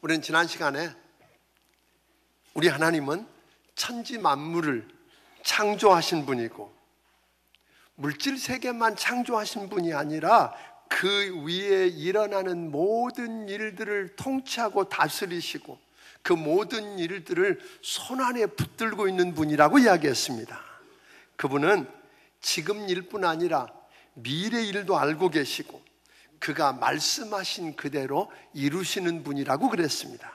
우리는 지난 시간에 우리 하나님은 천지 만물을 창조하신 분이고 물질 세계만 창조하신 분이 아니라 그 위에 일어나는 모든 일들을 통치하고 다스리시고 그 모든 일들을 손안에 붙들고 있는 분이라고 이야기했습니다. 그분은 지금 일뿐 아니라 미래 일도 알고 계시고 그가 말씀하신 그대로 이루시는 분이라고 그랬습니다.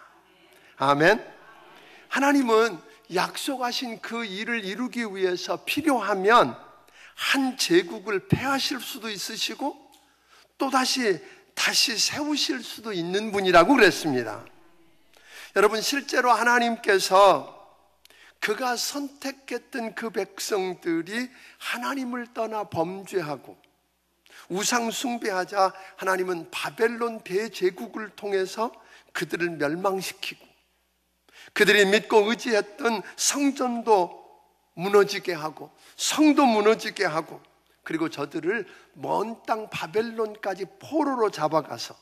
아멘. 하나님은 약속하신 그 일을 이루기 위해서 필요하면 한 제국을 폐하실 수도 있으시고 또 다시 세우실 수도 있는 분이라고 그랬습니다. 여러분, 실제로 하나님께서 그가 선택했던 그 백성들이 하나님을 떠나 범죄하고 우상 숭배하자 하나님은 바벨론 대제국을 통해서 그들을 멸망시키고 그들이 믿고 의지했던 성전도 무너지게 하고 성도 무너지게 하고 그리고 저들을 먼 땅 바벨론까지 포로로 잡아가서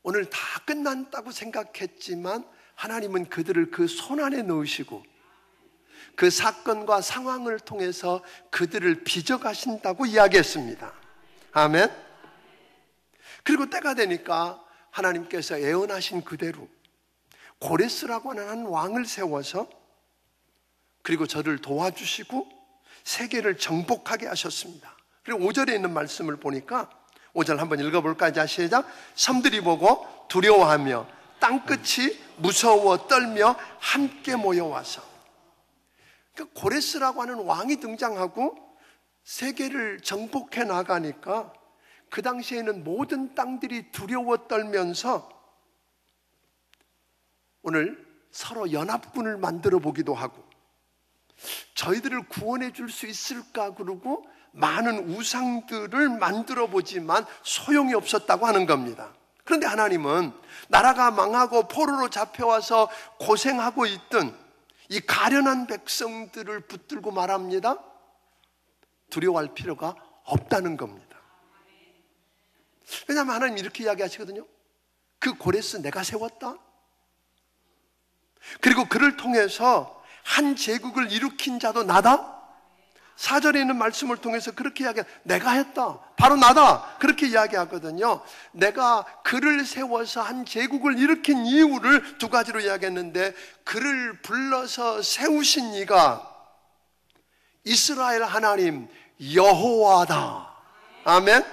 오늘 다 끝난다고 생각했지만 하나님은 그들을 그 손안에 넣으시고 그 사건과 상황을 통해서 그들을 빚어가신다고 이야기했습니다. 아멘. 그리고 때가 되니까 하나님께서 예언하신 그대로 고레스라고 하는 한 왕을 세워서 그리고 저를 도와주시고 세계를 정복하게 하셨습니다. 그리고 5절에 있는 말씀을 보니까 5절 한번 읽어볼까요? 자, 시작. 섬들이 보고 두려워하며 땅끝이 무서워 떨며 함께 모여와서. 그러니까 고레스라고 하는 왕이 등장하고 세계를 정복해 나가니까 그 당시에는 모든 땅들이 두려워 떨면서 오늘 서로 연합군을 만들어 보기도 하고 저희들을 구원해 줄 수 있을까 그러고 많은 우상들을 만들어 보지만 소용이 없었다고 하는 겁니다. 그런데 하나님은 나라가 망하고 포로로 잡혀와서 고생하고 있던 이 가련한 백성들을 붙들고 말합니다. 두려워할 필요가 없다는 겁니다. 왜냐하면 하나님 이렇게 이야기하시거든요. 그 고레스 내가 세웠다. 그리고 그를 통해서 한 제국을 일으킨 자도 나다. 4절에 있는 말씀을 통해서 그렇게 내가 했다. 바로 나다. 그렇게 이야기하거든요. 내가 그를 세워서 한 제국을 일으킨 이유를 두 가지로 이야기했는데 그를 불러서 세우신 이가 이스라엘 하나님 여호와다. 아멘.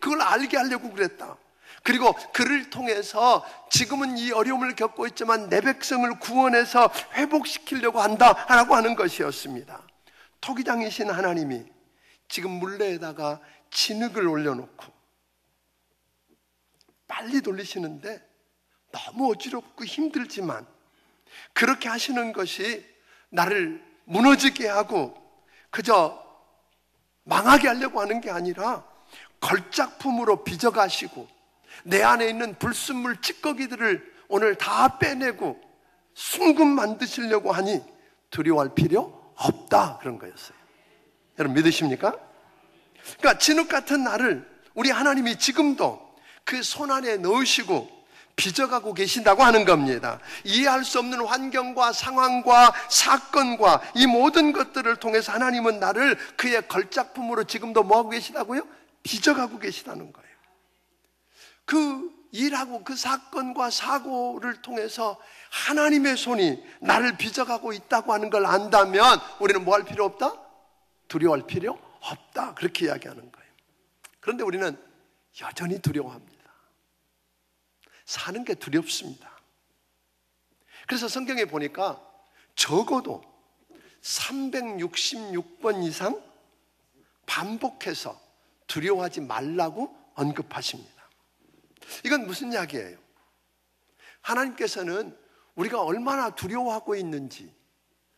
그걸 알게 하려고 그랬다. 그리고 그를 통해서 지금은 이 어려움을 겪고 있지만 내 백성을 구원해서 회복시키려고 한다라고 하는 것이었습니다. 토기장이신 하나님이 지금 물레에다가 진흙을 올려놓고 빨리 돌리시는데 너무 어지럽고 힘들지만 그렇게 하시는 것이 나를 무너지게 하고 그저 망하게 하려고 하는 게 아니라 걸작품으로 빚어가시고 내 안에 있는 불순물 찌꺼기들을 오늘 다 빼내고 순금 만드시려고 하니 두려워할 필요 없다 그런 거였어요. 여러분 믿으십니까? 그러니까 진흙 같은 나를 우리 하나님이 지금도 그 손 안에 넣으시고 빚어가고 계신다고 하는 겁니다. 이해할 수 없는 환경과 상황과 사건과 이 모든 것들을 통해서 하나님은 나를 그의 걸작품으로 지금도 뭐하고 계시다고요? 빚어가고 계시다는 거예요. 그 일하고 그 사건과 사고를 통해서 하나님의 손이 나를 빚어가고 있다고 하는 걸 안다면 우리는 뭐 할 필요 없다? 두려워할 필요 없다. 그렇게 이야기하는 거예요. 그런데 우리는 여전히 두려워합니다. 사는 게 두렵습니다. 그래서 성경에 보니까 적어도 366번 이상 반복해서 두려워하지 말라고 언급하십니다. 이건 무슨 이야기예요? 하나님께서는 우리가 얼마나 두려워하고 있는지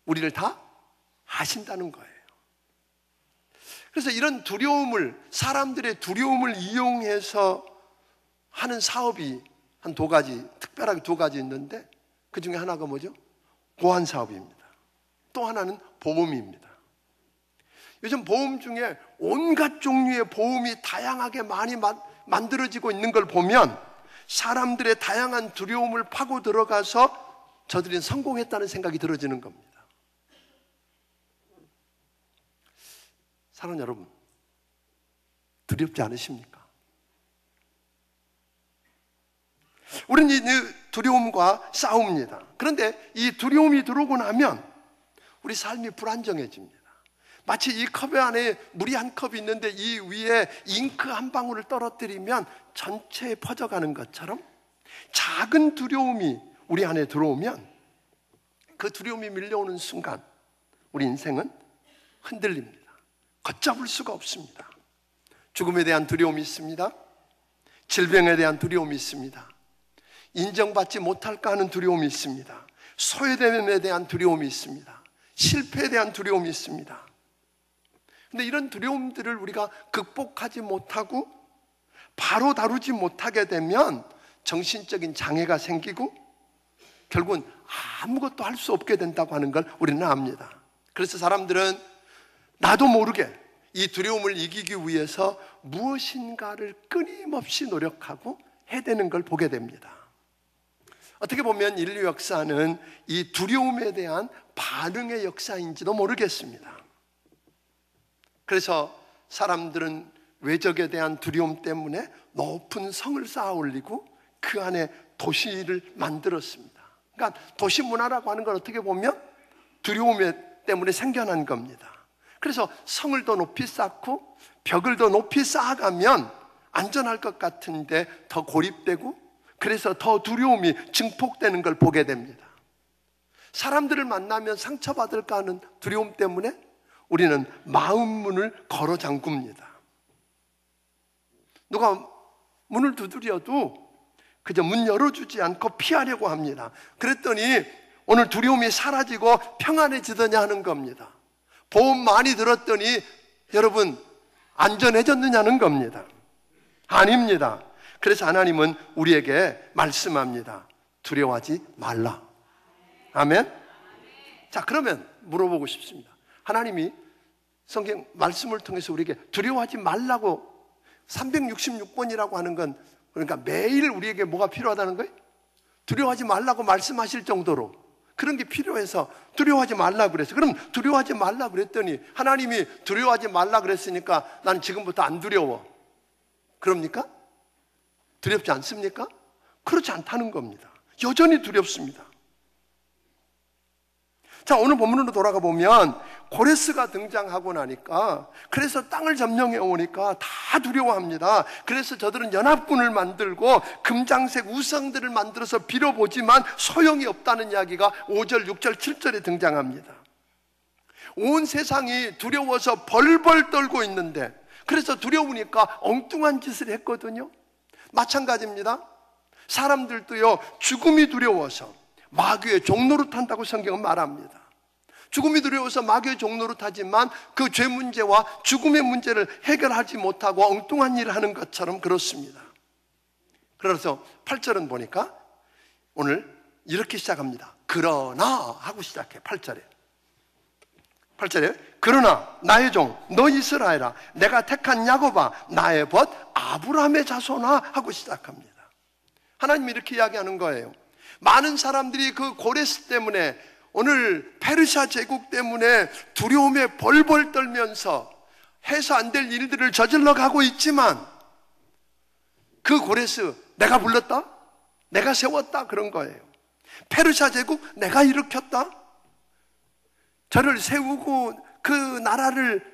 우리를 다 아신다는 거예요. 그래서 이런 두려움을, 사람들의 두려움을 이용해서 하는 사업이 한 두 가지, 특별하게 두 가지 있는데 그 중에 하나가 뭐죠? 보안 사업입니다. 또 하나는 보험입니다. 요즘 보험 중에 온갖 종류의 보험이 다양하게 많이 만들어지고 있는 걸 보면 사람들의 다양한 두려움을 파고 들어가서 저들은 성공했다는 생각이 들어지는 겁니다. 사랑하는 여러분, 두렵지 않으십니까? 우리는 이 두려움과 싸웁니다. 그런데 이 두려움이 들어오고 나면 우리 삶이 불안정해집니다. 마치 이 컵 안에 물이 한 컵이 있는데 이 위에 잉크 한 방울을 떨어뜨리면 전체에 퍼져가는 것처럼 작은 두려움이 우리 안에 들어오면 그 두려움이 밀려오는 순간 우리 인생은 흔들립니다. 걷잡을 수가 없습니다. 죽음에 대한 두려움이 있습니다. 질병에 대한 두려움이 있습니다. 인정받지 못할까 하는 두려움이 있습니다. 소외됨에 대한 두려움이 있습니다. 실패에 대한 두려움이 있습니다. 근데 이런 두려움들을 우리가 극복하지 못하고 바로 다루지 못하게 되면 정신적인 장애가 생기고 결국은 아무것도 할 수 없게 된다고 하는 걸 우리는 압니다. 그래서 사람들은 나도 모르게 이 두려움을 이기기 위해서 무엇인가를 끊임없이 노력하고 해대는 걸 보게 됩니다. 어떻게 보면 인류 역사는 이 두려움에 대한 반응의 역사인지도 모르겠습니다. 그래서 사람들은 외적에 대한 두려움 때문에 높은 성을 쌓아 올리고 그 안에 도시를 만들었습니다. 그러니까 도시 문화라고 하는 건 어떻게 보면 두려움 때문에 생겨난 겁니다. 그래서 성을 더 높이 쌓고 벽을 더 높이 쌓아가면 안전할 것 같은데 더 고립되고 그래서 더 두려움이 증폭되는 걸 보게 됩니다. 사람들을 만나면 상처받을까 하는 두려움 때문에 우리는 마음 문을 걸어 잠굽니다. 누가 문을 두드려도 그저 문 열어주지 않고 피하려고 합니다. 그랬더니 오늘 두려움이 사라지고 평안해지더냐 하는 겁니다. 보험 많이 들었더니 여러분 안전해졌느냐는 겁니다. 아닙니다. 그래서 하나님은 우리에게 말씀합니다. 두려워하지 말라. 아멘? 자, 그러면 물어보고 싶습니다. 하나님이 성경 말씀을 통해서 우리에게 두려워하지 말라고 366번이라고 하는 건 그러니까 매일 우리에게 뭐가 필요하다는 거예요? 두려워하지 말라고 말씀하실 정도로 그런 게 필요해서 두려워하지 말라고 그랬어요. 그럼 두려워하지 말라고 그랬더니 하나님이 두려워하지 말라고 그랬으니까 나는 지금부터 안 두려워. 그럽니까? 두렵지 않습니까? 그렇지 않다는 겁니다. 여전히 두렵습니다. 자, 오늘 본문으로 돌아가 보면 고레스가 등장하고 나니까 그래서 땅을 점령해 오니까 다 두려워합니다. 그래서 저들은 연합군을 만들고 금장색 우상들을 만들어서 빌어보지만 소용이 없다는 이야기가 5절, 6절, 7절에 등장합니다. 온 세상이 두려워서 벌벌 떨고 있는데 그래서 두려우니까 엉뚱한 짓을 했거든요. 마찬가지입니다. 사람들도요 죽음이 두려워서 마귀의 종로를 탄다고 성경은 말합니다. 죽음이 두려워서 마귀의 종로를 타지만 그 죄 문제와 죽음의 문제를 해결하지 못하고 엉뚱한 일을 하는 것처럼 그렇습니다. 그래서 8절은 보니까 오늘 이렇게 시작합니다. 그러나 하고 시작해. 8절에 그러나 나의 종 너 이스라엘아 내가 택한 야곱아 나의 벗 아브라함의 자손아 하고 시작합니다. 하나님이 이렇게 이야기하는 거예요. 많은 사람들이 그 고레스 때문에 오늘 페르시아 제국 때문에 두려움에 벌벌 떨면서 해서 안 될 일들을 저질러 가고 있지만 그 고레스 내가 불렀다? 내가 세웠다? 그런 거예요. 페르시아 제국 내가 일으켰다? 저를 세우고 그 나라를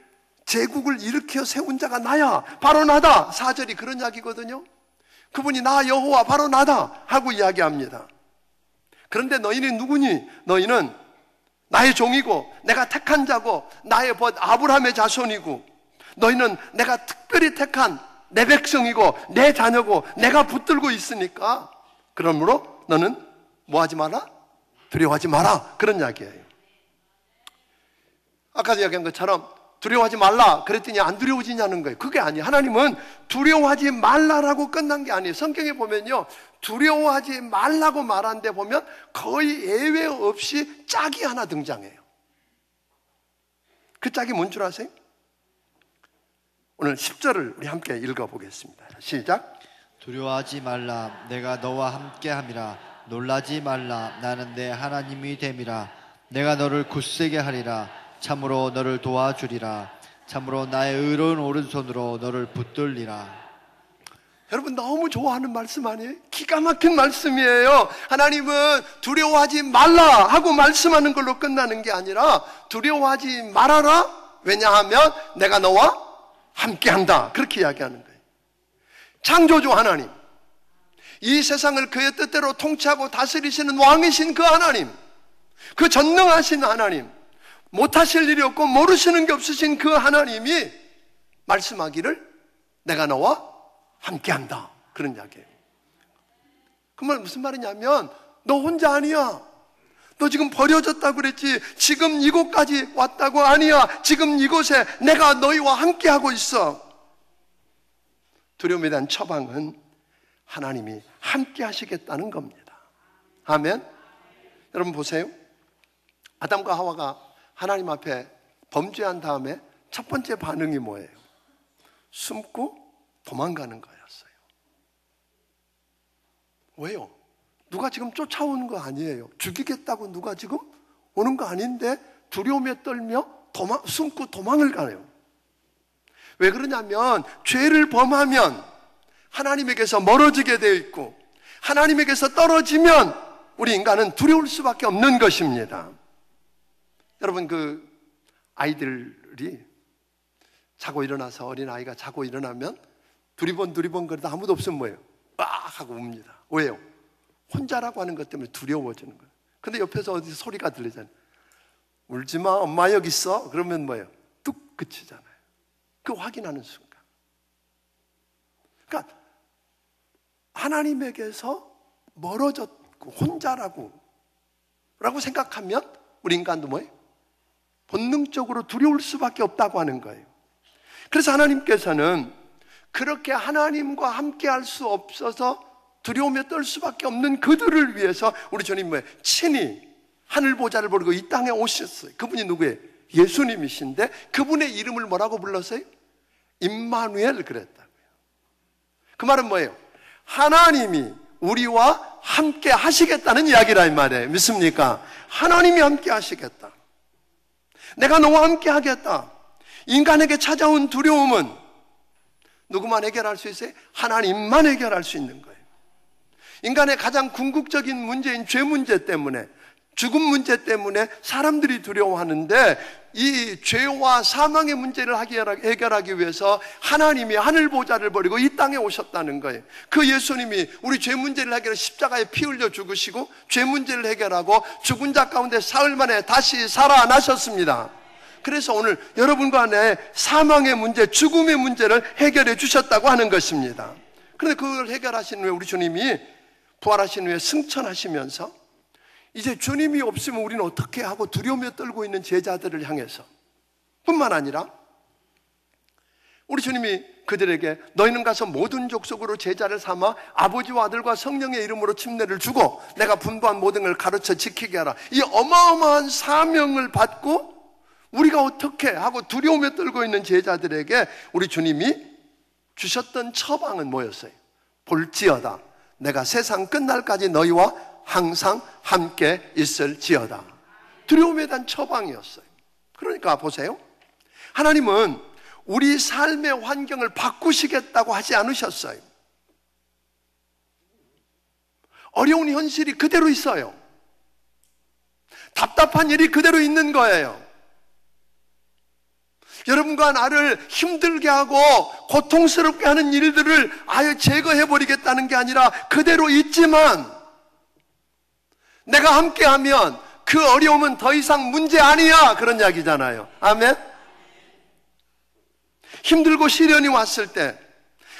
제국을 일으켜 세운 자가 나야. 바로 나다. 4절이 그런 이야기거든요. 그분이 나 여호와 바로 나다 하고 이야기합니다. 그런데 너희는 누구니? 너희는 나의 종이고 내가 택한 자고 나의 벗 아브라함의 자손이고 너희는 내가 특별히 택한 내 백성이고 내 자녀고 내가 붙들고 있으니까 그러므로 너는 뭐 하지 마라? 두려워하지 마라. 그런 이야기예요. 아까 이야기한 것처럼 두려워하지 말라 그랬더니 안 두려워지냐는 거예요. 그게 아니에요. 하나님은 두려워하지 말라라고 끝난 게 아니에요. 성경에 보면요 두려워하지 말라고 말한 데 보면 거의 예외 없이 짝이 하나 등장해요. 그 짝이 뭔 줄 아세요? 오늘 10절을 우리 함께 읽어보겠습니다. 시작. 두려워하지 말라. 내가 너와 함께함이라. 놀라지 말라. 나는 내 하나님이 됨이라. 내가 너를 굳세게 하리라. 참으로 너를 도와주리라. 참으로 나의 의로운 오른손으로 너를 붙들리라. 여러분 너무 좋아하는 말씀 아니에요? 기가 막힌 말씀이에요. 하나님은 두려워하지 말라 하고 말씀하는 걸로 끝나는 게 아니라 두려워하지 말아라. 왜냐하면 내가 너와 함께한다. 그렇게 이야기하는 거예요. 창조주 하나님, 이 세상을 그의 뜻대로 통치하고 다스리시는 왕이신 그 하나님, 그 전능하신 하나님, 못하실 일이 없고 모르시는 게 없으신 그 하나님이 말씀하기를 내가 너와 함께한다. 그런 이야기예요. 그 말 무슨 말이냐면 너 혼자 아니야. 너 지금 버려졌다고 그랬지. 지금 이곳까지 왔다고 아니야. 지금 이곳에 내가 너희와 함께하고 있어. 두려움에 대한 처방은 하나님이 함께 하시겠다는 겁니다. 아멘. 여러분 보세요. 아담과 하와가 하나님 앞에 범죄한 다음에 첫 번째 반응이 뭐예요? 숨고 도망가는 거였어요. 왜요? 누가 지금 쫓아오는 거 아니에요. 죽이겠다고 누가 지금 오는 거 아닌데 두려움에 떨며 숨고 도망을 가요. 왜 그러냐면 죄를 범하면 하나님에게서 멀어지게 되어 있고 하나님에게서 떨어지면 우리 인간은 두려울 수밖에 없는 것입니다. 여러분 그 아이들이 자고 일어나서 어린아이가 자고 일어나면 두리번 거리다 아무도 없으면 뭐예요? 와 하고 웁니다. 왜요? 혼자라고 하는 것 때문에 두려워지는 거예요. 근데 옆에서 어디서 소리가 들리잖아요. 울지마 엄마 여기 있어. 그러면 뭐예요? 뚝 그치잖아요. 그 확인하는 순간. 그러니까 하나님에게서 멀어졌고 혼자라고 생각하면 우리 인간도 뭐예요? 본능적으로 두려울 수밖에 없다고 하는 거예요. 그래서 하나님께서는 그렇게 하나님과 함께 할 수 없어서 두려움에 떨 수밖에 없는 그들을 위해서 우리 주님 뭐예요? 친히 하늘 보좌를 버리고 이 땅에 오셨어요. 그분이 누구예요? 예수님이신데 그분의 이름을 뭐라고 불렀어요? 임마누엘 그랬다고요. 그 말은 뭐예요? 하나님이 우리와 함께 하시겠다는 이야기라 이 말이에요. 믿습니까? 하나님이 함께 하시겠다. 내가 너와 함께 하겠다. 인간에게 찾아온 두려움은 누구만 해결할 수 있어요? 하나님만 해결할 수 있는 거예요. 인간의 가장 궁극적인 문제인 죄 문제 때문에, 죽음 문제 때문에 사람들이 두려워하는데 이 죄와 사망의 문제를 해결하기 위해서 하나님이 하늘 보좌를 버리고 이 땅에 오셨다는 거예요. 그 예수님이 우리 죄 문제를 해결해 십자가에 피 흘려 죽으시고 죄 문제를 해결하고 죽은 자 가운데 사흘 만에 다시 살아나셨습니다. 그래서 오늘 여러분과 내 사망의 문제, 죽음의 문제를 해결해 주셨다고 하는 것입니다. 그런데 그걸 해결하신 후에 우리 주님이 부활하신 후에 승천하시면서 이제 주님이 없으면 우리는 어떻게 하고 두려움에 떨고 있는 제자들을 향해서 뿐만 아니라 우리 주님이 그들에게 너희는 가서 모든 족속으로 제자를 삼아 아버지와 아들과 성령의 이름으로 침례를 주고 내가 분부한 모든 걸 가르쳐 지키게 하라. 이 어마어마한 사명을 받고 우리가 어떻게 하고 두려움에 떨고 있는 제자들에게 우리 주님이 주셨던 처방은 뭐였어요? 볼지어다 내가 세상 끝날까지 너희와 항상 함께 있을지어다. 두려움에 대한 처방이었어요. 그러니까 보세요. 하나님은 우리 삶의 환경을 바꾸시겠다고 하지 않으셨어요. 어려운 현실이 그대로 있어요. 답답한 일이 그대로 있는 거예요. 여러분과 나를 힘들게 하고 고통스럽게 하는 일들을 아예 제거해버리겠다는 게 아니라 그대로 있지만 내가 함께하면 그 어려움은 더 이상 문제 아니야. 그런 이야기잖아요. 아멘? 힘들고 시련이 왔을 때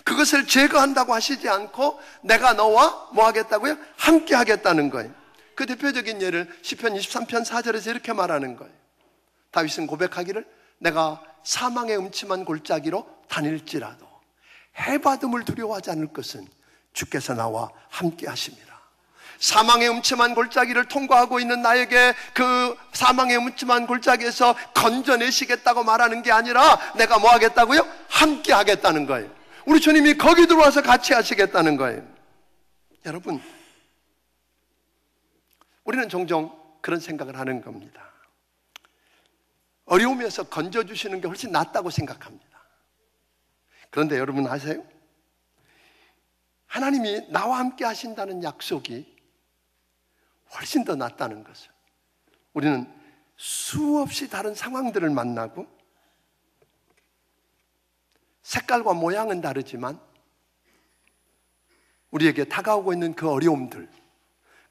그것을 제거한다고 하시지 않고 내가 너와 뭐 하겠다고요? 함께 하겠다는 거예요. 그 대표적인 예를 시편 23편 4절에서 이렇게 말하는 거예요. 다윗은 고백하기를 내가 사망의 음침한 골짜기로 다닐지라도 해받음을 두려워하지 않을 것은 주께서 나와 함께 하십니다. 사망의 음침한 골짜기를 통과하고 있는 나에게 그 사망의 음침한 골짜기에서 건져내시겠다고 말하는 게 아니라 내가 뭐 하겠다고요? 함께 하겠다는 거예요. 우리 주님이 거기 들어와서 같이 하시겠다는 거예요. 여러분, 우리는 종종 그런 생각을 하는 겁니다. 어려움에서 건져주시는 게 훨씬 낫다고 생각합니다. 그런데 여러분 아세요? 하나님이 나와 함께 하신다는 약속이 훨씬 더 낫다는 것을. 우리는 수없이 다른 상황들을 만나고 색깔과 모양은 다르지만 우리에게 다가오고 있는 그 어려움들,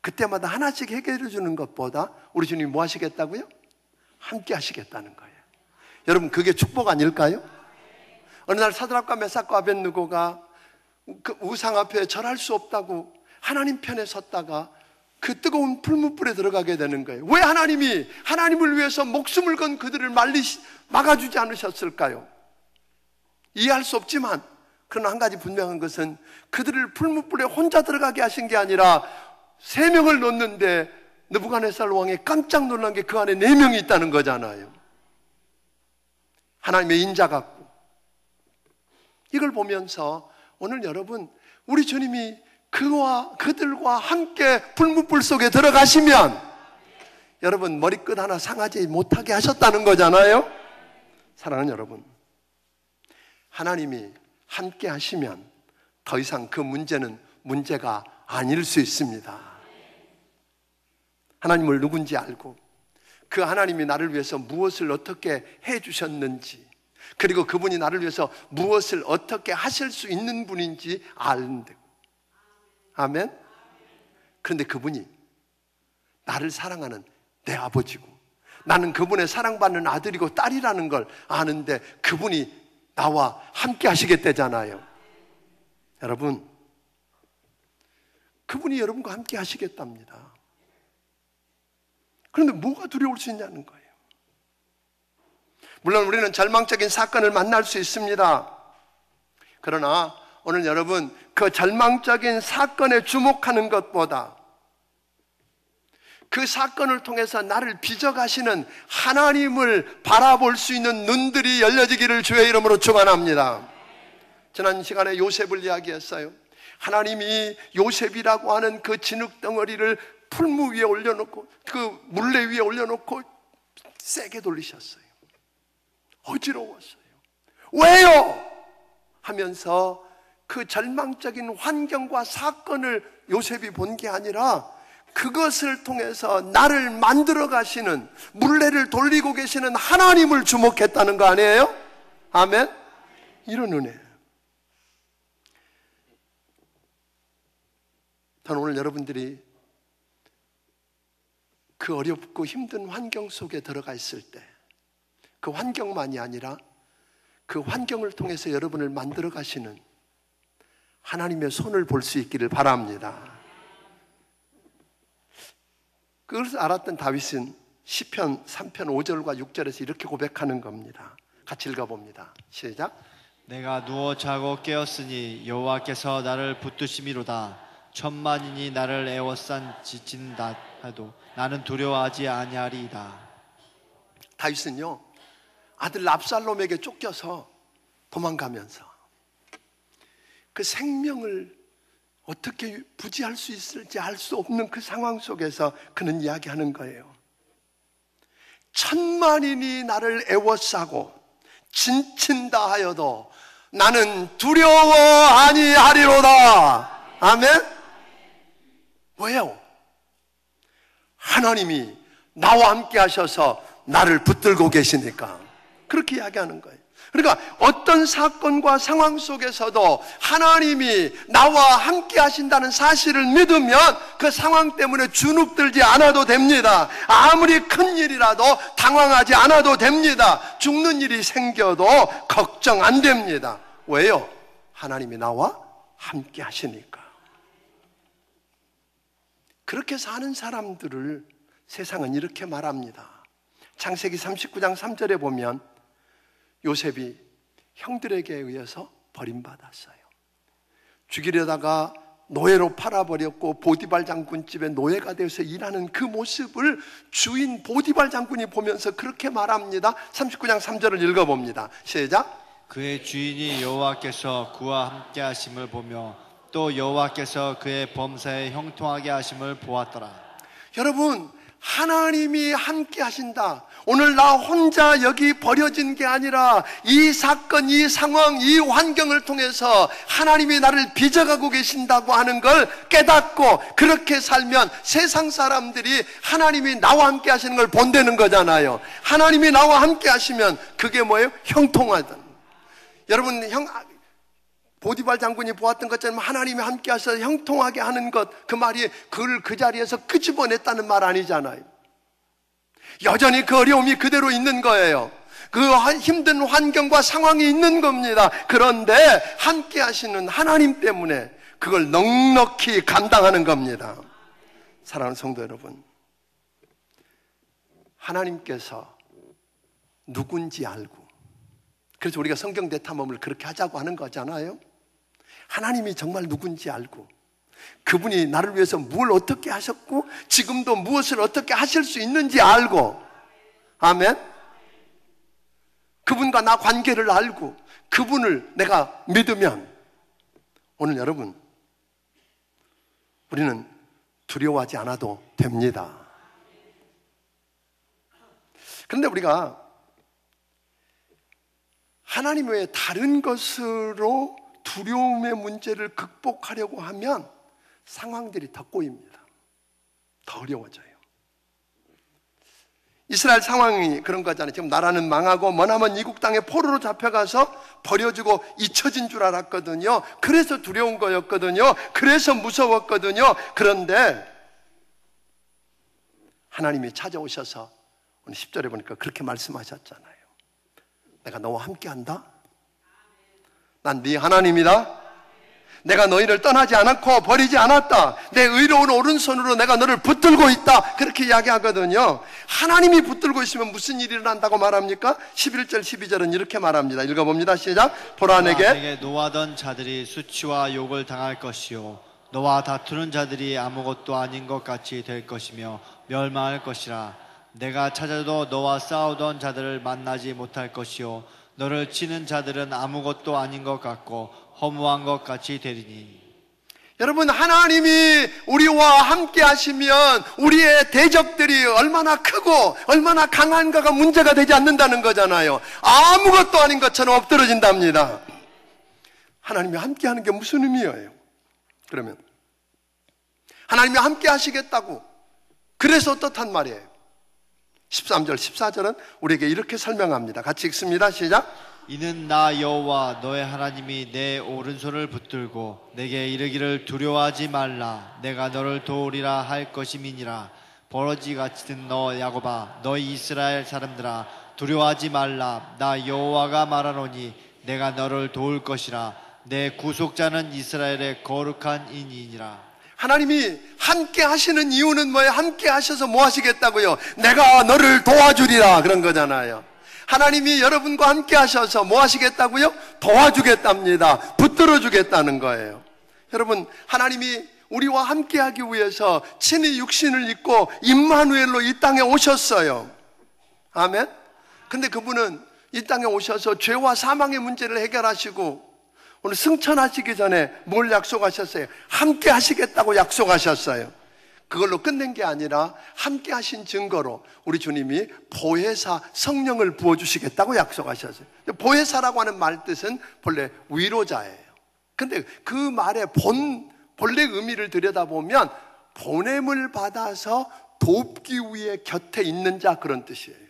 그때마다 하나씩 해결해 주는 것보다 우리 주님이 뭐 하시겠다고요? 함께 하시겠다는 거예요. 여러분, 그게 축복 아닐까요? 어느 날 사드락과 메삭과 아벳느고가 그 우상 앞에 절할 수 없다고 하나님 편에 섰다가 그 뜨거운 풀무불에 들어가게 되는 거예요. 왜 하나님이 하나님을 위해서 목숨을 건 그들을 막아주지 않으셨을까요? 이해할 수 없지만, 그러나 한 가지 분명한 것은 그들을 풀무불에 혼자 들어가게 하신 게 아니라 3명을 놓는데 느부갓네살 왕이 깜짝 놀란 게 그 안에 4명이 있다는 거잖아요. 하나님의 인자 같고. 이걸 보면서 오늘 여러분, 우리 주님이 그들과 함께 풀무불 속에 들어가시면 여러분 머리끝 하나 상하지 못하게 하셨다는 거잖아요. 사랑하는 여러분, 하나님이 함께 하시면 더 이상 그 문제는 문제가 아닐 수 있습니다. 하나님을 누군지 알고 그 하나님이 나를 위해서 무엇을 어떻게 해주셨는지, 그리고 그분이 나를 위해서 무엇을 어떻게 하실 수 있는 분인지 아는 되고. 아멘. 그런데 그분이 나를 사랑하는 내 아버지고 나는 그분의 사랑받는 아들이고 딸이라는 걸 아는데 그분이 나와 함께 하시겠다잖아요. 여러분, 그분이 여러분과 함께 하시겠답니다. 그런데 뭐가 두려울 수 있냐는 거예요. 물론 우리는 절망적인 사건을 만날 수 있습니다. 그러나 오늘 여러분, 그 절망적인 사건에 주목하는 것보다 그 사건을 통해서 나를 빚어가시는 하나님을 바라볼 수 있는 눈들이 열려지기를 주의 이름으로 축원합니다. 지난 시간에 요셉을 이야기했어요. 하나님이 요셉이라고 하는 그 진흙덩어리를 풀무 위에 올려놓고 그 물레 위에 올려놓고 세게 돌리셨어요. 어지러웠어요. 왜요? 하면서 그 절망적인 환경과 사건을 요셉이 본 게 아니라 그것을 통해서 나를 만들어 가시는, 물레를 돌리고 계시는 하나님을 주목했다는 거 아니에요? 아멘? 이런 은혜. 저는 오늘 여러분들이 그 어렵고 힘든 환경 속에 들어가 있을 때 그 환경만이 아니라 그 환경을 통해서 여러분을 만들어 가시는 하나님의 손을 볼 수 있기를 바랍니다. 그것을 알았던 다윗은 시편 3편 5절과 6절에서 이렇게 고백하는 겁니다. 같이 읽어봅니다. 시작. 내가 누워 자고 깨었으니 여호와께서 나를 붙드심이로다. 천만인이 나를 애워싼 지친다 해도 나는 두려워하지 아니하리이다. 다윗은요, 아들 압살롬에게 쫓겨서 도망가면서 그 생명을 어떻게 부지할 수 있을지 알 수 없는 그 상황 속에서 그는 이야기하는 거예요. 천만인이 나를 애워싸고 진친다 하여도 나는 두려워 아니하리로다. 아멘? 왜요? 하나님이 나와 함께 하셔서 나를 붙들고 계시니까 그렇게 이야기하는 거예요. 그러니까 어떤 사건과 상황 속에서도 하나님이 나와 함께 하신다는 사실을 믿으면 그 상황 때문에 주눅들지 않아도 됩니다. 아무리 큰 일이라도 당황하지 않아도 됩니다. 죽는 일이 생겨도 걱정 안 됩니다. 왜요? 하나님이 나와 함께 하시니까. 그렇게 사는 사람들을 세상은 이렇게 말합니다. 창세기 39장 3절에 보면 요셉이 형들에게 의해서 버림받았어요. 죽이려다가 노예로 팔아버렸고 보디발 장군 집에 노예가 되어서 일하는 그 모습을 주인 보디발 장군이 보면서 그렇게 말합니다. 39장 3절을 읽어봅니다. 시작. 그의 주인이 여호와께서 그와 함께 하심을 보며 또 여호와께서 그의 범사에 형통하게 하심을 보았더라. 여러분, 하나님이 함께 하신다. 오늘 나 혼자 여기 버려진 게 아니라 이 사건, 이 상황, 이 환경을 통해서 하나님이 나를 빚어가고 계신다고 하는 걸 깨닫고 그렇게 살면 세상 사람들이 하나님이 나와 함께 하시는 걸 본다는 거잖아요. 하나님이 나와 함께 하시면 그게 뭐예요? 형통하다. 여러분, 보디발 장군이 보았던 것처럼 하나님이 함께 하셔서 형통하게 하는 것, 그 말이 그를 그 자리에서 끄집어냈다는 말 아니잖아요. 여전히 그 어려움이 그대로 있는 거예요. 그 힘든 환경과 상황이 있는 겁니다. 그런데 함께 하시는 하나님 때문에 그걸 넉넉히 감당하는 겁니다. 사랑하는 성도 여러분, 하나님께서 누군지 알고, 그래서 우리가 성경 대탐험을 그렇게 하자고 하는 거잖아요. 하나님이 정말 누군지 알고 그분이 나를 위해서 뭘 어떻게 하셨고 지금도 무엇을 어떻게 하실 수 있는지 알고, 아멘. 그분과 나 관계를 알고 그분을 내가 믿으면 오늘 여러분, 우리는 두려워하지 않아도 됩니다. 그런데 우리가 하나님 외에 다른 것으로 두려움의 문제를 극복하려고 하면 상황들이 더 꼬입니다. 더 어려워져요. 이스라엘 상황이 그런 거잖아요. 지금 나라는 망하고 머나먼 이국 땅에 포로로 잡혀가서 버려지고 잊혀진 줄 알았거든요. 그래서 두려운 거였거든요. 그래서 무서웠거든요. 그런데 하나님이 찾아오셔서 오늘 10절에 보니까 그렇게 말씀하셨잖아요. 내가 너와 함께한다. 난 네 하나님이다. 내가 너희를 떠나지 않았고 버리지 않았다. 내 의로운 오른손으로 내가 너를 붙들고 있다. 그렇게 이야기하거든요. 하나님이 붙들고 있으면 무슨 일이 일어난다고 말합니까? 11절 12절은 이렇게 말합니다. 읽어봅니다. 시작. 보라, 내게 노하던 자들이 수치와 욕을 당할 것이요 너와 다투는 자들이 아무것도 아닌 것 같이 될 것이며 멸망할 것이라. 내가 찾아도 너와 싸우던 자들을 만나지 못할 것이요 너를 치는 자들은 아무것도 아닌 것 같고 허무한 것 같이 되리니. 여러분, 하나님이 우리와 함께 하시면 우리의 대적들이 얼마나 크고 얼마나 강한가가 문제가 되지 않는다는 거잖아요. 아무것도 아닌 것처럼 엎드러진답니다. 하나님이 함께 하는 게 무슨 의미예요? 그러면 하나님이 함께 하시겠다고, 그래서 어떻단 말이에요? 13절 14절은 우리에게 이렇게 설명합니다. 같이 읽습니다. 시작. 이는 나 여호와 너의 하나님이 내 오른손을 붙들고 내게 이르기를 두려워하지 말라 내가 너를 도우리라 할 것임이니라. 버러지같이 든 너 야곱아, 너희 이스라엘 사람들아, 두려워하지 말라. 나 여호와가 말하노니 내가 너를 도울 것이라. 내 구속자는 이스라엘의 거룩한 이니이니라. 하나님이 함께 하시는 이유는 뭐예요? 함께 하셔서 뭐 하시겠다고요? 내가 너를 도와주리라, 그런 거잖아요. 하나님이 여러분과 함께 하셔서 뭐 하시겠다고요? 도와주겠답니다. 붙들어 주겠다는 거예요. 여러분, 하나님이 우리와 함께 하기 위해서 친히 육신을 입고 임마누엘로 이 땅에 오셨어요. 아멘. 근데 그분은 이 땅에 오셔서 죄와 사망의 문제를 해결하시고 오늘 승천하시기 전에 뭘 약속하셨어요? 함께 하시겠다고 약속하셨어요. 그걸로 끝낸 게 아니라 함께 하신 증거로 우리 주님이 보혜사 성령을 부어주시겠다고 약속하셨어요. 보혜사라고 하는 말 뜻은 본래 위로자예요. 근데 그 말의 본래 의미를 들여다보면 보냄을 받아서 돕기 위해 곁에 있는 자, 그런 뜻이에요.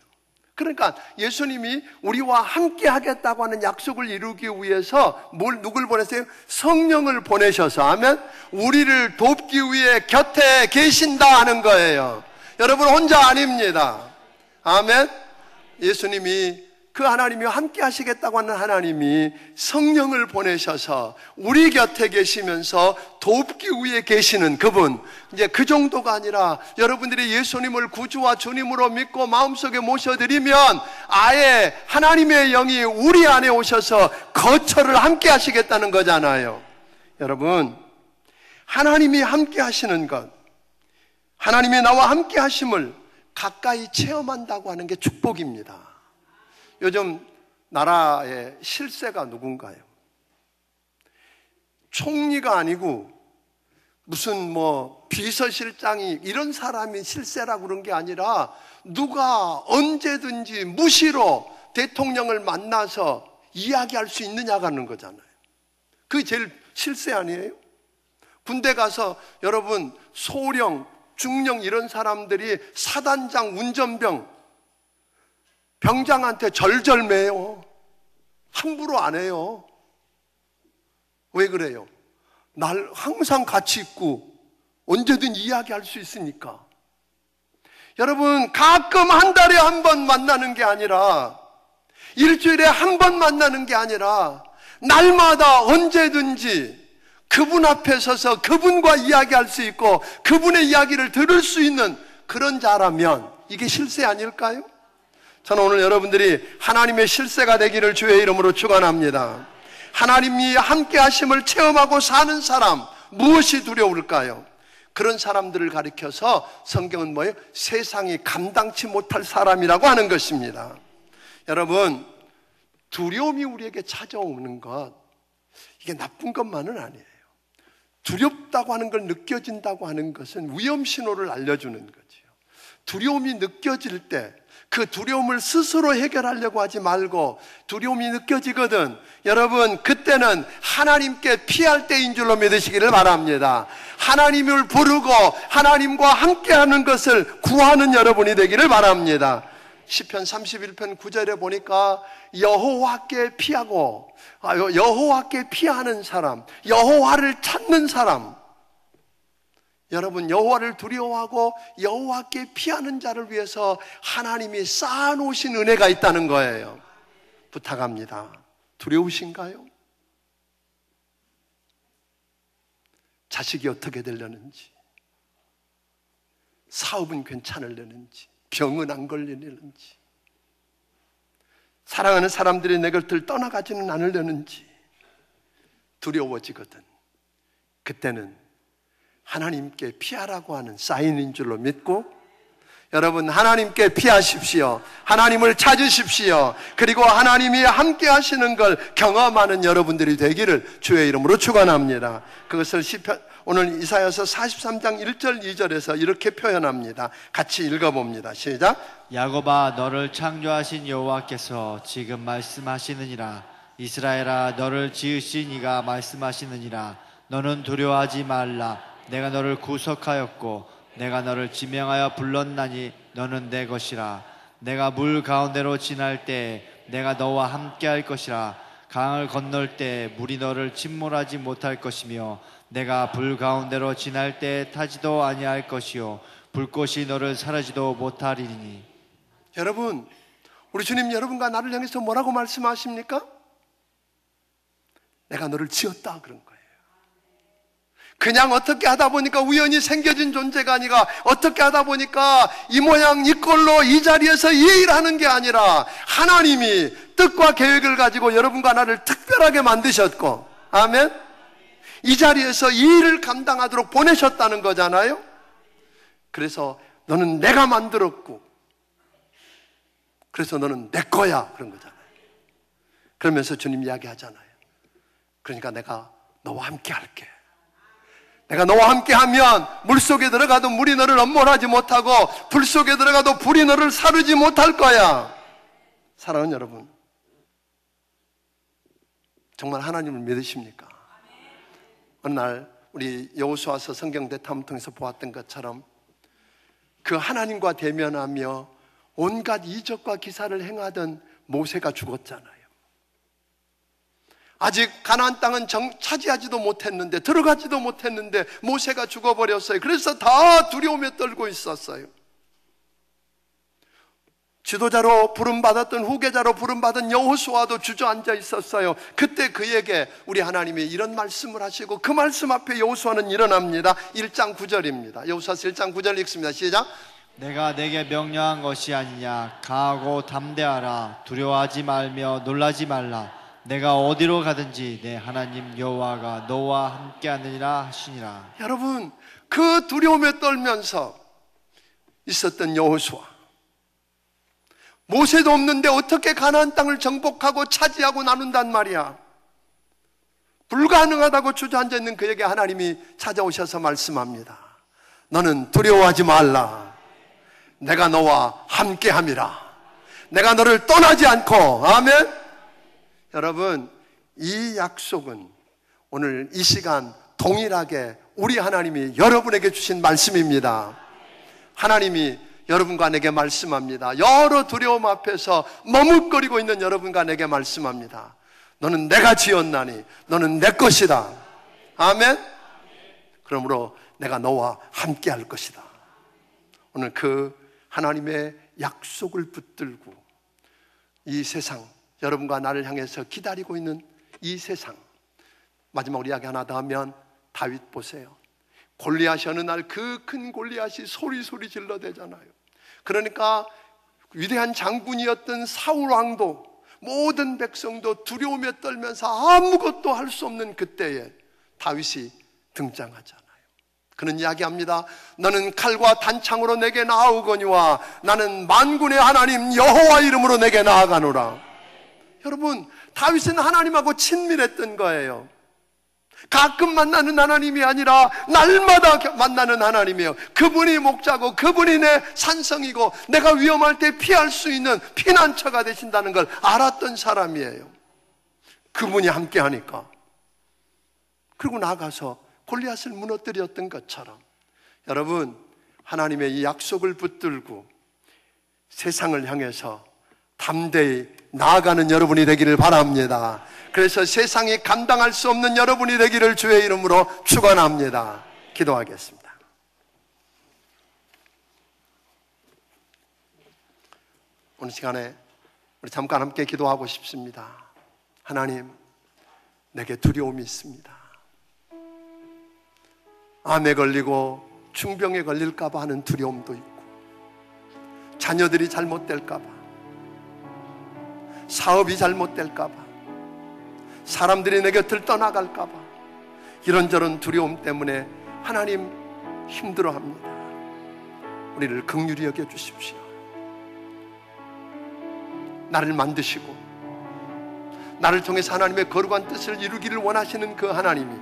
그러니까 예수님이 우리와 함께 하겠다고 하는 약속을 이루기 위해서 누굴 보냈어요? 성령을 보내셔서, 아멘, 우리를 돕기 위해 곁에 계신다 하는 거예요. 여러분, 혼자 아닙니다. 아멘. 예수님이, 그 하나님이 함께 하시겠다고 하는 하나님이 성령을 보내셔서 우리 곁에 계시면서 돕기 위해 계시는 그분, 이제 그 정도가 아니라 여러분들이 예수님을 구주와 주님으로 믿고 마음속에 모셔드리면 아예 하나님의 영이 우리 안에 오셔서 거처를 함께 하시겠다는 거잖아요. 여러분, 하나님이 함께 하시는 것, 하나님이 나와 함께 하심을 가까이 체험한다고 하는 게 축복입니다. 요즘 나라의 실세가 누군가요? 총리가 아니고 무슨 비서실장이 이런 사람이 실세라고 그런 게 아니라 누가 언제든지 무시로 대통령을 만나서 이야기할 수 있느냐가 하는 거잖아요. 그게 제일 실세 아니에요? 군대 가서 여러분 소령, 중령 이런 사람들이 사단장, 운전병, 병장한테 절절매요. 함부로 안 해요. 왜 그래요? 날 항상 같이 있고 언제든 이야기할 수 있으니까. 여러분, 가끔 한 달에 한 번 만나는 게 아니라, 일주일에 한 번 만나는 게 아니라 날마다 언제든지 그분 앞에 서서 그분과 이야기할 수 있고 그분의 이야기를 들을 수 있는 그런 자라면 이게 실세 아닐까요? 저는 오늘 여러분들이 하나님의 실세가 되기를 주의 이름으로 축원합니다. 하나님이 함께 하심을 체험하고 사는 사람, 무엇이 두려울까요? 그런 사람들을 가리켜서 성경은 뭐예요? 세상이 감당치 못할 사람이라고 하는 것입니다. 여러분, 두려움이 우리에게 찾아오는 것, 이게 나쁜 것만은 아니에요. 두렵다고 하는 걸 느껴진다고 하는 것은 위험 신호를 알려주는 거죠. 두려움이 느껴질 때 그 두려움을 스스로 해결하려고 하지 말고, 두려움이 느껴지거든, 여러분 그때는 하나님께 피할 때인 줄로 믿으시기를 바랍니다. 하나님을 부르고 하나님과 함께하는 것을 구하는 여러분이 되기를 바랍니다. 시편 31편 9절에 보니까 여호와께 피하고, 여호와께 피하는 사람, 여호와를 찾는 사람, 여러분 여호와를 두려워하고 여호와께 피하는 자를 위해서 하나님이 쌓아놓으신 은혜가 있다는 거예요. 부탁합니다. 두려우신가요? 자식이 어떻게 되려는지, 사업은 괜찮으려는지, 병은 안 걸리려는지, 사랑하는 사람들이 내 곁을 떠나가지는 않으려는지 두려워지거든. 그때는 하나님께 피하라고 하는 사인인 줄로 믿고, 여러분 하나님께 피하십시오. 하나님을 찾으십시오. 그리고 하나님이 함께 하시는 걸 경험하는 여러분들이 되기를 주의 이름으로 축원합니다. 그것을 오늘 이사야서 43장 1절 2절에서 이렇게 표현합니다. 같이 읽어봅니다. 시작. 야곱아, 너를 창조하신 여호와께서 지금 말씀하시느니라. 이스라엘아, 너를 지으신 이가 말씀하시느니라. 너는 두려워하지 말라. 내가 너를 구속하였고 내가 너를 지명하여 불렀나니 너는 내 것이라. 내가 물 가운데로 지날 때 내가 너와 함께 할 것이라. 강을 건널 때 물이 너를 침몰하지 못할 것이며 내가 불 가운데로 지날 때 타지도 아니할 것이요 불꽃이 너를 사르지도 못하리니. 여러분, 우리 주님 여러분과 나를 향해서 뭐라고 말씀하십니까? 내가 너를 지었다 그런 거예요. 그냥 어떻게 하다 보니까 우연히 생겨진 존재가 아니라 어떻게 하다 보니까 이 모양 이 꼴로 이 자리에서 이 일을 하는 게 아니라 하나님이 뜻과 계획을 가지고 여러분과 나를 특별하게 만드셨고, 아멘, 이 자리에서 이 일을 감당하도록 보내셨다는 거잖아요. 그래서 너는 내가 만들었고 그래서 너는 내 거야 그런 거잖아요. 그러면서 주님 이야기하잖아요. 그러니까 내가 너와 함께 할게. 내가 너와 함께하면 물속에 들어가도 물이 너를 엄몰하지 못하고 불 속에 들어가도 불이 너를 사르지 못할 거야. 사랑하는 여러분, 정말 하나님을 믿으십니까? 어느 날 우리 여호수아서 성경 대탐을 통해서 보았던 것처럼 그 하나님과 대면하며 온갖 이적과 기사를 행하던 모세가 죽었잖아요. 아직 가나안 땅은 차지하지도 못했는데, 들어가지도 못했는데 모세가 죽어버렸어요. 그래서 다 두려움에 떨고 있었어요. 지도자로 부름받았던, 후계자로 부름받은 여호수아도 주저앉아 있었어요. 그때 그에게 우리 하나님이 이런 말씀을 하시고 그 말씀 앞에 여호수아는 일어납니다. 1장 9절입니다 여호수아서 1장 9절 읽습니다. 시작. 내가 내게 명령한 것이 아니냐. 강하고 담대하라. 두려워하지 말며 놀라지 말라. 내가 어디로 가든지 내 하나님 여호와가 너와 함께하느니라 하시니라. 여러분, 그 두려움에 떨면서 있었던 여호수아, 모세도 없는데 어떻게 가나안 땅을 정복하고 차지하고 나눈단 말이야. 불가능하다고 주저앉아 있는 그에게 하나님이 찾아오셔서 말씀합니다. 너는 두려워하지 말라. 내가 너와 함께함이라. 내가 너를 떠나지 않고. 아멘. 여러분, 이 약속은 오늘 이 시간 동일하게 우리 하나님이 여러분에게 주신 말씀입니다. 하나님이 여러분과 내게 말씀합니다. 여러 두려움 앞에서 머뭇거리고 있는 여러분과 내게 말씀합니다. 너는 내가 지었나니 너는 내 것이다. 아멘. 그러므로 내가 너와 함께 할 것이다. 오늘 그 하나님의 약속을 붙들고 이 세상, 여러분과 나를 향해서 기다리고 있는 이 세상, 마지막으로 이야기 하나 더 하면 다윗 보세요. 골리앗이 어느 날 그 큰 골리앗이 소리 질러대잖아요. 그러니까 위대한 장군이었던 사울 왕도 모든 백성도 두려움에 떨면서 아무것도 할 수 없는 그때에 다윗이 등장하잖아요. 그는 이야기합니다. 너는 칼과 단창으로 내게 나아오거니와 나는 만군의 하나님 여호와 이름으로 내게 나아가노라. 여러분, 다윗은 하나님하고 친밀했던 거예요. 가끔 만나는 하나님이 아니라 날마다 만나는 하나님이에요. 그분이 목자고 그분이 내 산성이고 내가 위험할 때 피할 수 있는 피난처가 되신다는 걸 알았던 사람이에요. 그분이 함께 하니까. 그리고 나가서 골리앗을 무너뜨렸던 것처럼 여러분, 하나님의 이 약속을 붙들고 세상을 향해서 담대히 나아가는 여러분이 되기를 바랍니다. 그래서 세상이 감당할 수 없는 여러분이 되기를 주의 이름으로 축원합니다. 기도하겠습니다. 오늘 시간에 우리 잠깐 함께 기도하고 싶습니다. 하나님, 내게 두려움이 있습니다. 암에 걸리고 중병에 걸릴까 봐 하는 두려움도 있고, 자녀들이 잘못될까 봐, 사업이 잘못될까 봐, 사람들이 내 곁을 떠나갈까 봐 이런저런 두려움 때문에 하나님 힘들어합니다. 우리를 긍휼히 여겨주십시오. 나를 만드시고 나를 통해서 하나님의 거룩한 뜻을 이루기를 원하시는 그 하나님이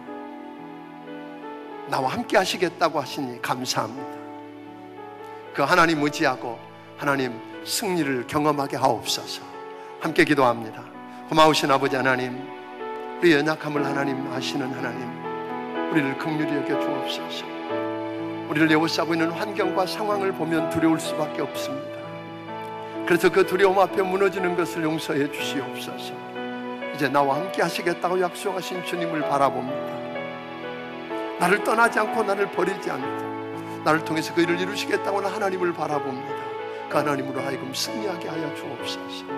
나와 함께 하시겠다고 하시니 감사합니다. 그 하나님 의지하고 하나님 승리를 경험하게 하옵소서. 함께 기도합니다. 고마우신 아버지 하나님, 우리 연약함을 하나님 아시는 하나님, 우리를 긍휼히 여겨 주옵소서. 우리를 에워싸고 있는 환경과 상황을 보면 두려울 수밖에 없습니다. 그래서 그 두려움 앞에 무너지는 것을 용서해 주시옵소서. 이제 나와 함께 하시겠다고 약속하신 주님을 바라봅니다. 나를 떠나지 않고 나를 버리지 않고 나를 통해서 그 일을 이루시겠다고 하는 하나님을 바라봅니다. 그 하나님으로 하여금 승리하게 하여 주옵소서.